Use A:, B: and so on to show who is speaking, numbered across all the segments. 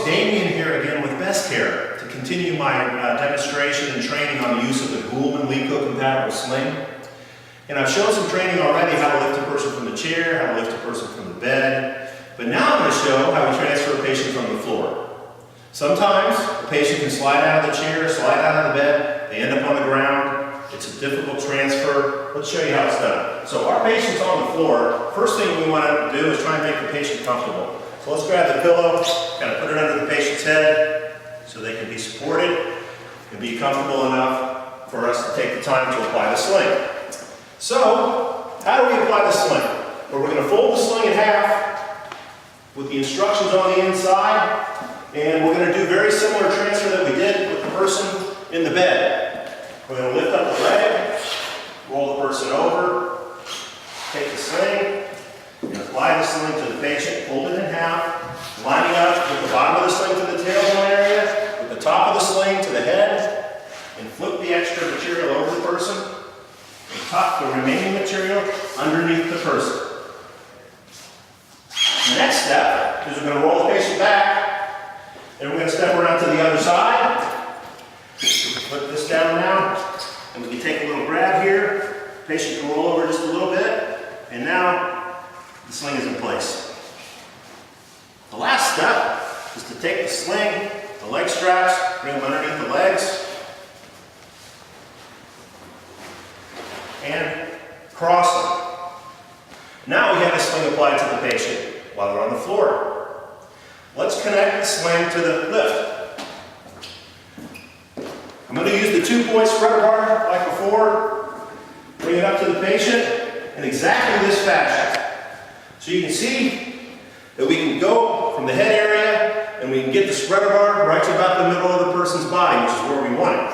A: Damien here again with Best Care to continue my demonstration and training on the use of the Goulman-Leco compatible sling. And I've shown some training already how to lift a person from the chair, how to lift a person from the bed, but now I'm going to show how we transfer a patient from the floor. Sometimes a patient can slide out of the chair, slide out of the bed, they end up on the ground. It's a difficult transfer. Let's show you how it's done. So our patient's on the floor. First thing we want to do is try and make the patient comfortable. So let's grab the pillow, kind of put it under the patient's head so they can be supported and be comfortable enough for us to take the time to apply the sling. So, how do we apply the sling? Well, we're going to fold the sling in half with the instructions on the inside, and we're going to do very similar transfer that we did with the person in the bed. We're going to lift up the leg, roll the person over, take the sling, and apply the sling to the patient, fold it in half, lining up with the bottom of the sling to the tailbone area, with the top of the sling to the head, and flip the extra material over the person, and tuck the remaining material underneath the person. The next step is we're going to roll the patient back, and we're going to step around to the other side. Put this down now, and we can take a little grab here. The patient can roll over just a little bit, and now the sling is in place. The last step is to take the sling, the leg straps, bring them underneath the legs, and cross them. Now we have the sling applied to the patient while they're on the floor. Let's connect the sling to the lift. I'm going to use the 2-point spreader bar like before, bring it up to the patient in exactly this fashion. So you can see that we can go from the head area and we can get the spreader bar right to about the middle of the person's body, which is where we want it.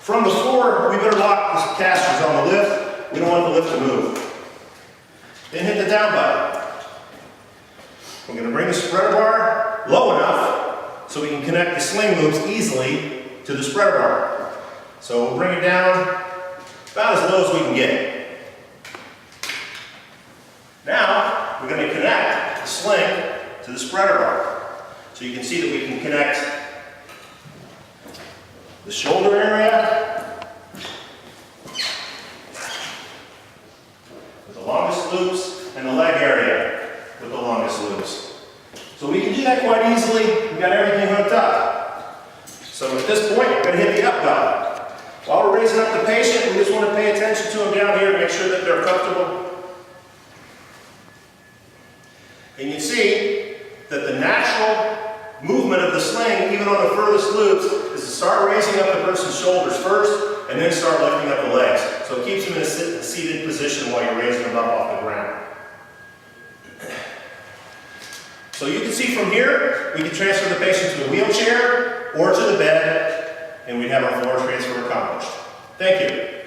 A: From the floor, we better lock the casters on the lift. We don't want the lift to move. Then hit the down button. We're going to bring the spreader bar low enough so we can connect the sling loops easily to the spreader bar. So we'll bring it down about as low as we can get it. Now we're going to connect the sling to the spreader bar. So you can see that we can connect the shoulder area with the longest loops and the leg area with the longest loops. So we can do that quite easily. We've got everything hooked up. So at this point, we're going to hit the up button. While we're raising up the patient, we just want to pay attention to them down here to make sure that they're comfortable. And you see that the natural movement of the sling, even on the furthest loops, is to start raising up the person's shoulders first, and then start lifting up the legs. So it keeps them in a seated position while you're raising them up off the ground. So you can see from here, we can transfer the patient to a wheelchair or to the bed, and we have our floor transfer accomplished. Thank you.